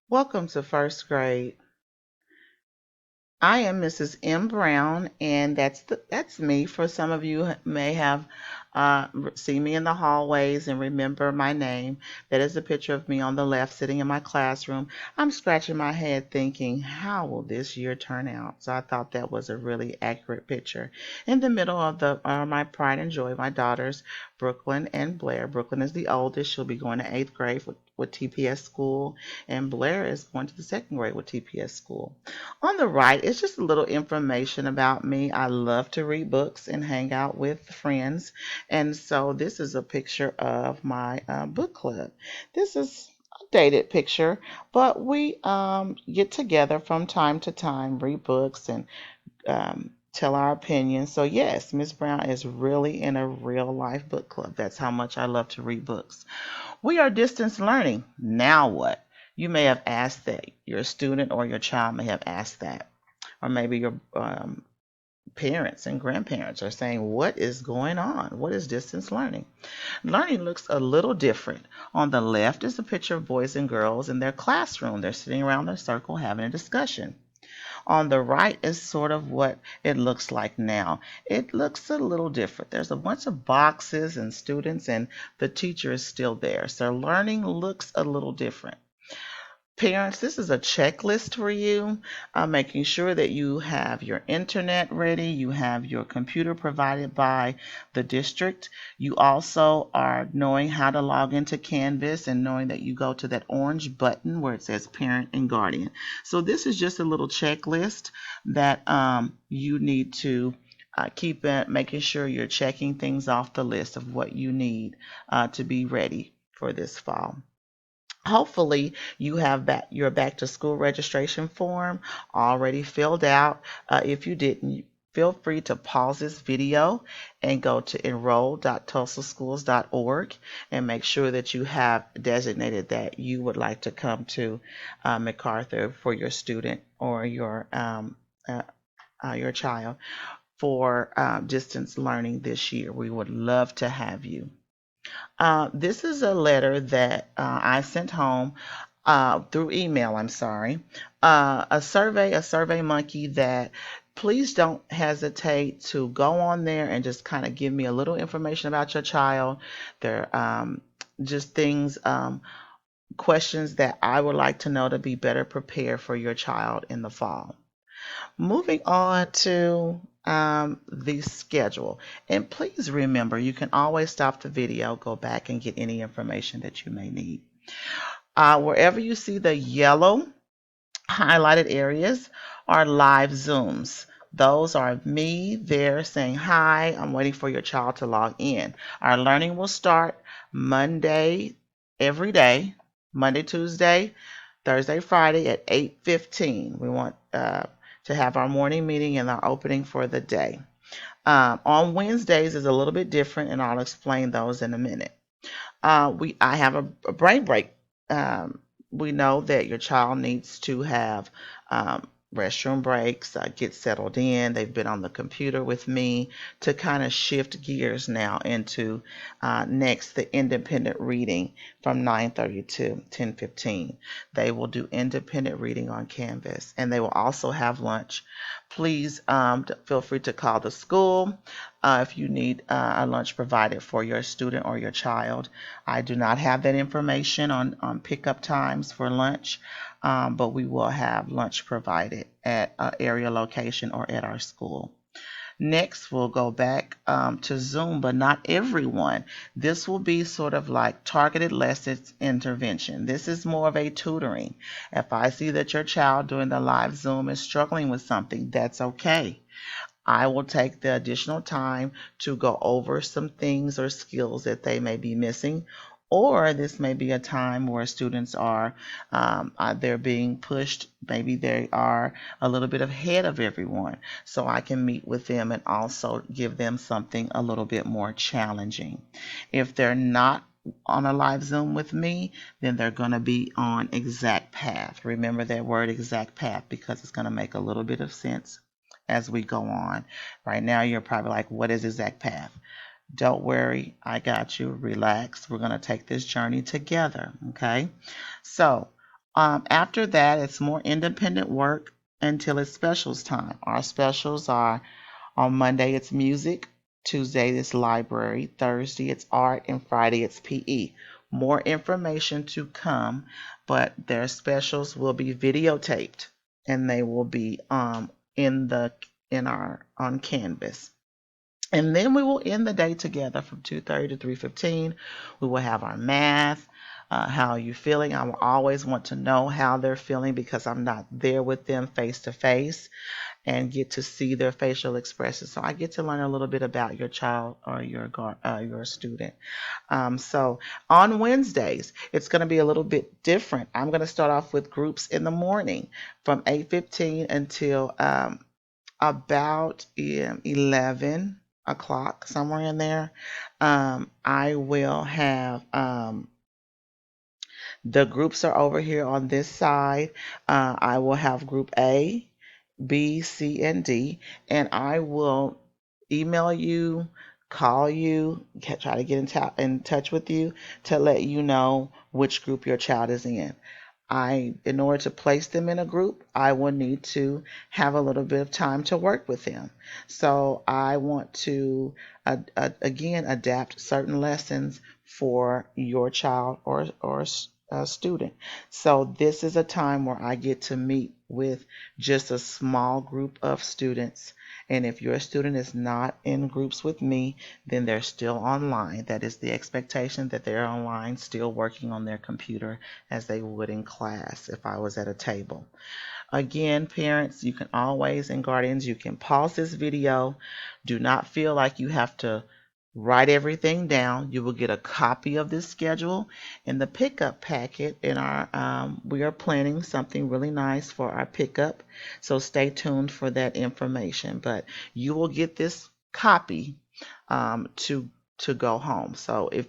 Welcome to first grade. I am Mrs. M. Brown, and that's me. For some of you may have seen me in the hallways and remember my name. That is a picture of me on the left, sitting in my classroom. I'm scratching my head, thinking, how will this year turn out? So I thought that was a really accurate picture. In the middle of the my pride and joy, my daughters, Brooklyn and Blair. Brooklyn is the oldest; she'll be going to eighth grade with TPS school, and Blair is going to the second grade with TPS school. On the right is just a little information about me. I love to read books and hang out with friends. And so this is a picture of my book club. This is a dated picture, but we get together from time to time, read books, and tell our opinions. So, yes, Miss Brown is really in a real life book club. That's how much I love to read books. We are distance learning. Now what? You may have asked that. Your student or your child may have asked that. Or maybe your parents and grandparents are saying, what is going on? What is distance learning? Learning looks a little different. On the left is a picture of boys and girls in their classroom. They're sitting around their circle having a discussion. On the right is sort of what it looks like now. It looks a little different. There's a bunch of boxes and students, and the teacher is still there. So learning looks a little different. Parents, this is a checklist for you, making sure that you have your internet ready, you have your computer provided by the district. You also are knowing how to log into Canvas and knowing that you go to that orange button where it says Parent and Guardian. So this is just a little checklist that you need to keep making sure you're checking things off the list of what you need to be ready for this fall. Hopefully, you have your back to school registration form already filled out. If you didn't, feel free to pause this video and go to enroll.tulsaschools.org and make sure that you have designated that you would like to come to MacArthur for your student or uh, your child for distance learning this year. We would love to have you. This is a letter that I sent home through email, I'm sorry. A survey monkey that please don't hesitate to go on there and just kind of give me a little information about your child. There just things, questions that I would like to know to be better prepared for your child in the fall. Moving on to the schedule. And please remember, you can always stop the video, go back and get any information that you may need. Wherever you see the yellow highlighted areas are live Zooms. Those are me there saying, hi, I'm waiting for your child to log in. Our learning will start Monday every day, Monday, Tuesday, Thursday, Friday at 8:15. We want to have our morning meeting and our opening for the day. On Wednesdays is a little bit different, and I'll explain those in a minute. I have a brain break. Um, we know that your child needs to have um, restroom breaks, get settled in. They've been on the computer with me to kind of shift gears now into next the independent reading from 9:30 to 10:15. They will do independent reading on Canvas, and they will also have lunch. Please feel free to call the school if you need a lunch provided for your student or your child. I do not have that information on pickup times for lunch, but we will have lunch provided at an area location or at our school. Next, we'll go back to Zoom, but not everyone. This will be sort of like targeted lessons intervention. This is more of a tutoring. If I see that your child during the live Zoom is struggling with something, that's okay. I will take the additional time to go over some things or skills that they may be missing. Or this may be a time where students are they're being pushed. Maybe they are a little bit ahead of everyone. So I can meet with them and also give them something a little bit more challenging. If they're not on a live Zoom with me, then they're going to be on Exact Path. Remember that word Exact Path because it's going to make a little bit of sense as we go on. Right now, you're probably like, what is Exact Path? Don't worry, I got you. Relax. We're going to take this journey together, okay? So, After that, it's more independent work until it's specials time. Our specials are on Monday, it's music. Tuesday, it's library. Thursday, it's art. And Friday, it's PE. More information to come, but their specials will be videotaped and they will be in our on Canvas. And then we will end the day together from 2:30 to 3:15. We will have our math. How are you feeling? I will always want to know how they're feeling because I'm not there with them face to face and get to see their facial expressions. So I get to learn a little bit about your child or your student. So on Wednesdays, it's going to be a little bit different. I'm going to start off with groups in the morning from 8:15 until about 11 o'clock, somewhere in there. I will have the groups are over here on this side. I will have group A, B, C, and D, and I will email you, call you, try to get in touch with you to let you know which group your child is in. In order to place them in a group, I will need to have a little bit of time to work with them. So I want to, again, adapt certain lessons for your child or student. So this is a time where I get to meet with just a small group of students. And if your student is not in groups with me, then they're still online. That is the expectation, that they're online, still working on their computer as they would in class if I was at a table. Again, parents, you can always, and guardians, you can pause this video. Do not feel like you have to write everything down. You will get a copy of this schedule in the pickup packet. We are planning something really nice for our pickup, so stay tuned for that information. But you will get this copy to go home. So if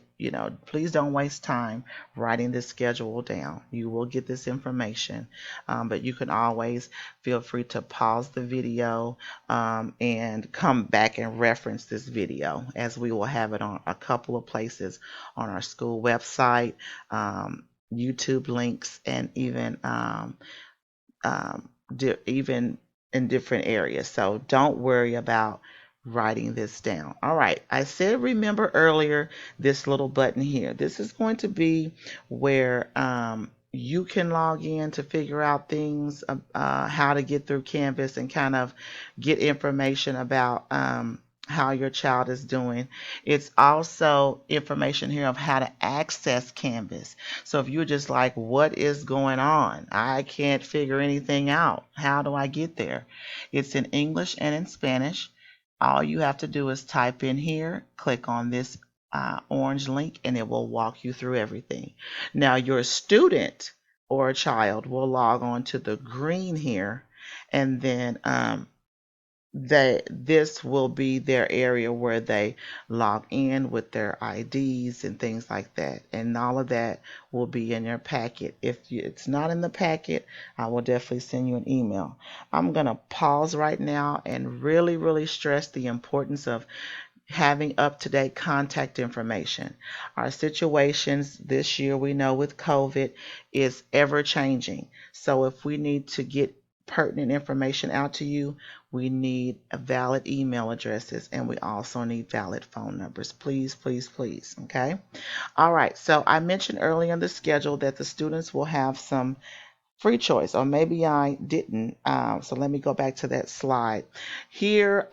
please don't waste time writing this schedule down. You will get this information, but you can always feel free to pause the video and come back and reference this video, as we will have it on a couple of places on our school website, YouTube links, and even in different areas. So don't worry about writing this down. All right, I said remember earlier this little button here. This is going to be where you can log in to figure out things, how to get through Canvas and kind of get information about how your child is doing. It's also information here of how to access Canvas. So if you're just like, what is going on? I can't figure anything out. How do I get there? It's in English and in Spanish. All you have to do is type in here, click on this orange link, and it will walk you through everything. Now, your student or a child will log on to the green here, and then this will be their area where they log in with their IDs and things like that, and all of that will be in your packet. If it's not in the packet, I will definitely send you an email. I'm gonna pause right now and really stress the importance of having up-to-date contact information. Our situations this year, we know with COVID, is ever changing. So if we need to get pertinent information out to you, we need valid email addresses, and we also need valid phone numbers. Please, please, please. Okay. All right. So I mentioned earlier in the schedule that the students will have some free choice, or maybe I didn't. So let me go back to that slide here.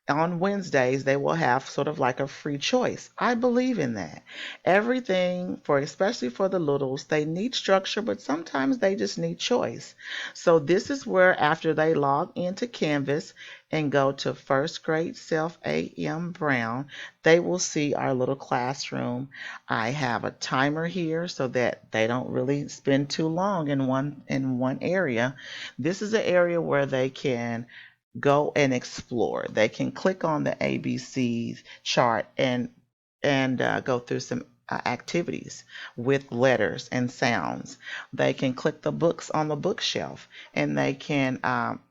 On Wednesdays, they will have sort of like a free choice. I believe in that. Everything, especially for the littles, they need structure, but sometimes they just need choice. So this is where, after they log into Canvas and go to First Grade Self A.M. Brown, they will see our little classroom. I have a timer here so that they don't really spend too long in one area. This is an area where they can go and explore. They can click on the ABCs chart and go through some activities with letters and sounds. They can click the books on the bookshelf, and they can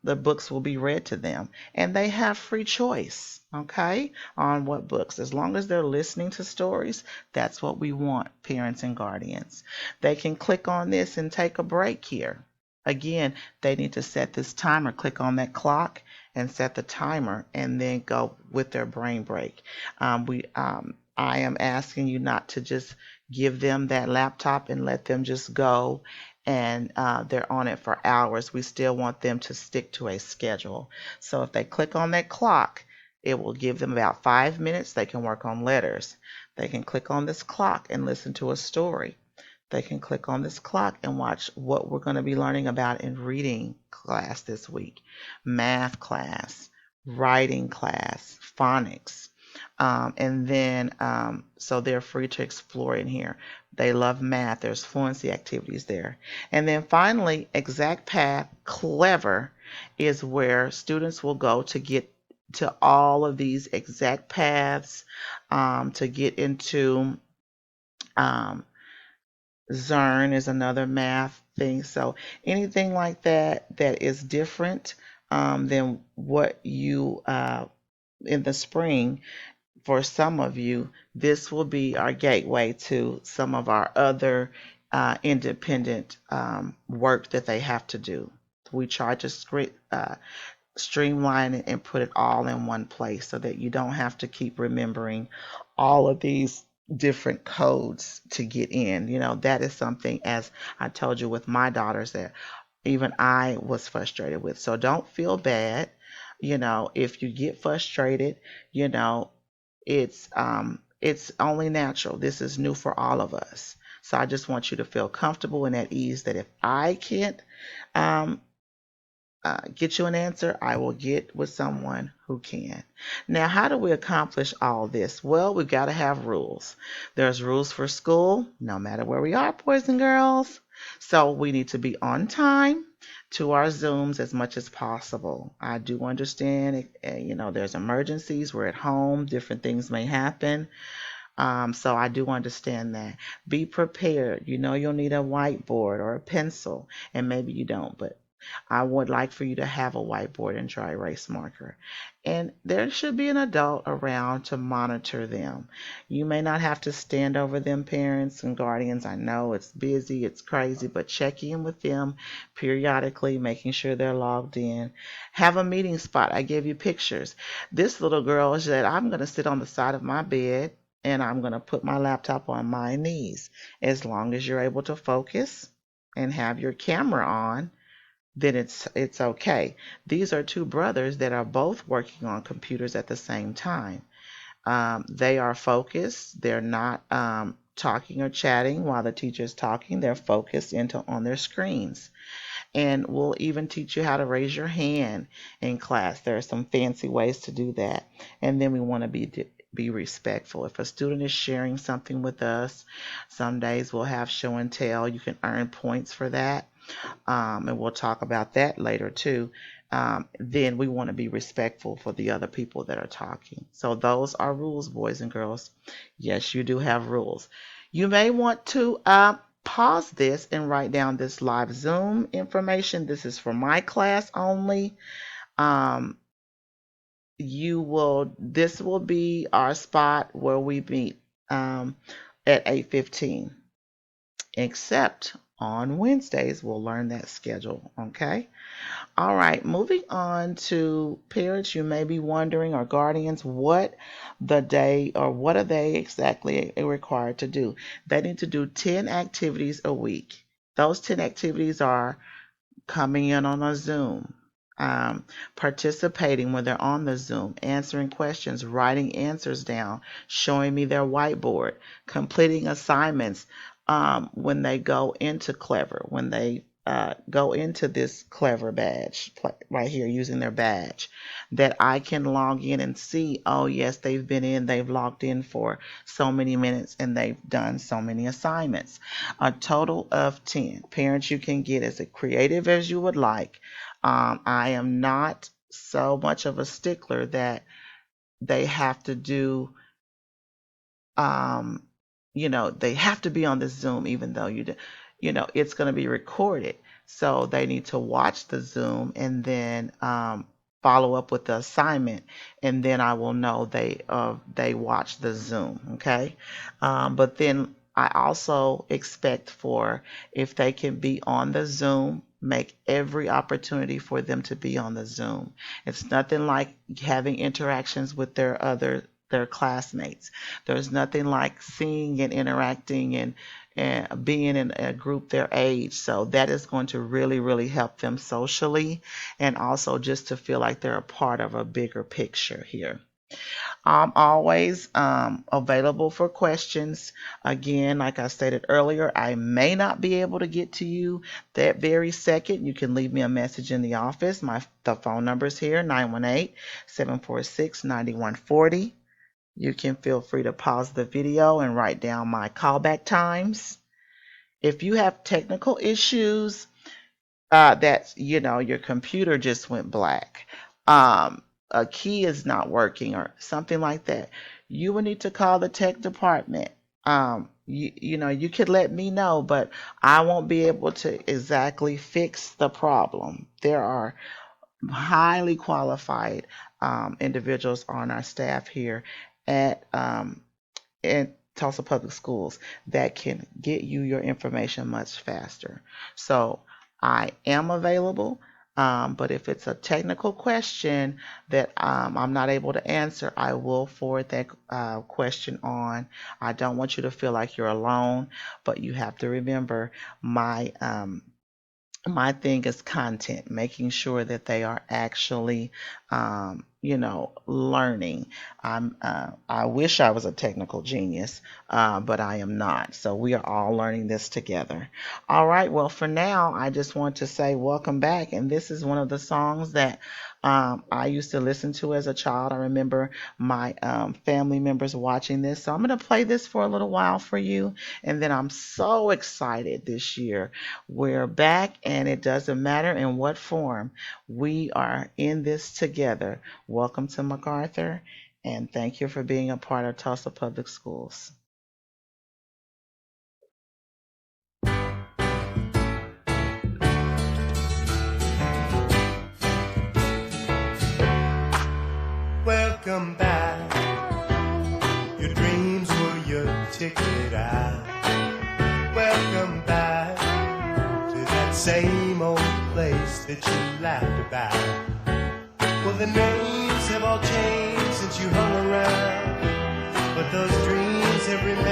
the books will be read to them, and they have free choice. Okay, on what books. As long as they're listening to stories, that's what we want, parents and guardians. They can click on this and take a break here. Again, they need to set this timer, click on that clock and set the timer, and then go with their brain break. I am asking you not to just give them that laptop and let them just go and they're on it for hours. We still want them to stick to a schedule. So if they click on that clock, it will give them about 5 minutes. They can work on letters. They can click on this clock and listen to a story. They can click on this clock and watch what we're going to be learning about in reading class this week, math class, writing class, phonics. So they're free to explore in here. They love math. There's fluency activities there. And then finally, Exact Path Clever is where students will go to get to all of these exact paths, to get into um, Zern is another math thing. So anything like that that is different than what you in the spring, for some of you, this will be our gateway to some of our other independent work that they have to do. We try to streamline it and put it all in one place so that you don't have to keep remembering all of these different codes to get in. That is something, as I told you with my daughters, that even I was frustrated with. So don't feel bad. If you get frustrated, you know, it's only natural. This is new for all of us. So I just want you to feel comfortable and at ease that if I can't um, get you an answer, I will get with someone who can. Now, how do we accomplish all this? Well, we've got to have rules. There's rules for school, no matter where we are, boys and girls. So we need to be on time to our Zooms as much as possible. I do understand, there's emergencies. We're at home. Different things may happen. So I do understand that. Be prepared. You'll need a whiteboard or a pencil, and maybe you don't, but I would like for you to have a whiteboard and dry erase marker. And there should be an adult around to monitor them. You may not have to stand over them, parents and guardians. I know it's busy, it's crazy, but check in with them periodically, making sure they're logged in. Have a meeting spot. I gave you pictures. This little girl said, I'm going to sit on the side of my bed and I'm going to put my laptop on my knees. As long as you're able to focus and have your camera on, then it's okay. These are two brothers that are both working on computers at the same time. They are focused. They're not talking or chatting while the teacher is talking. They're focused on their screens. And we'll even teach you how to raise your hand in class. There are some fancy ways to do that. And then we want to be respectful. If a student is sharing something with us, some days we'll have show and tell. You can earn points for that. And we'll talk about that later too. Then we want to be respectful for the other people that are talking. So those are rules, boys and girls. Yes, you do have rules. You may want to pause this and write down this live Zoom information. This is for my class only. Um, this will be our spot where we meet at 8:15. Except on Wednesdays, we'll learn that schedule. Okay. All right. Moving on to parents, you may be wondering, or guardians, what are they exactly required to do? They need to do 10 activities a week. Those 10 activities are coming in on a Zoom, participating when they're on the Zoom, answering questions, writing answers down, showing me their whiteboard, completing assignments when they go into Clever, when they go into this Clever badge right here using their badge, that I can log in and see, oh yes, they've logged in for so many minutes and they've done so many assignments. A total of 10. Parents, you can get as creative as you would like. I am not so much of a stickler that they have to do um, they have to be on the Zoom, even though it's going to be recorded. So they need to watch the Zoom and then follow up with the assignment, and then I will know they watch the Zoom. Okay, but then I also expect for, if they can be on the Zoom, make every opportunity for them to be on the Zoom. It's nothing like having interactions with their classmates. There's nothing like seeing and interacting and being in a group their age. So that is going to really, really help them socially, and also just to feel like they're a part of a bigger picture here. I'm always available for questions. Again, like I stated earlier, I may not be able to get to you that very second. You can leave me a message in the office. The phone number is here, 918-746-9140. You can feel free to pause the video and write down my callback times. If you have technical issues, that your computer just went black, a key is not working or something like that, you will need to call the tech department. You could let me know, but I won't be able to exactly fix the problem. There are highly qualified individuals on our staff here at Tulsa Public Schools that can get you your information much faster. So I am available, but if it's a technical question that I'm not able to answer, I will forward that question on. I don't want you to feel like you're alone, but you have to remember my thing is content, making sure that they are actually, learning. I wish I was a technical genius, but I am not. So we are all learning this together. All right. Well, for now, I just want to say welcome back. And this is one of the songs that I used to listen to as a child. I remember my family members watching this. So I'm going to play this for a little while for you. And then I'm so excited this year. We're back, and it doesn't matter in what form. We are in this together. Welcome to MacArthur, and thank you for being a part of Tulsa Public Schools. Welcome back. Your dreams were your ticket out. Welcome back to that same old place that you laughed about. Well, the names have all changed since you hung around, but those dreams have remained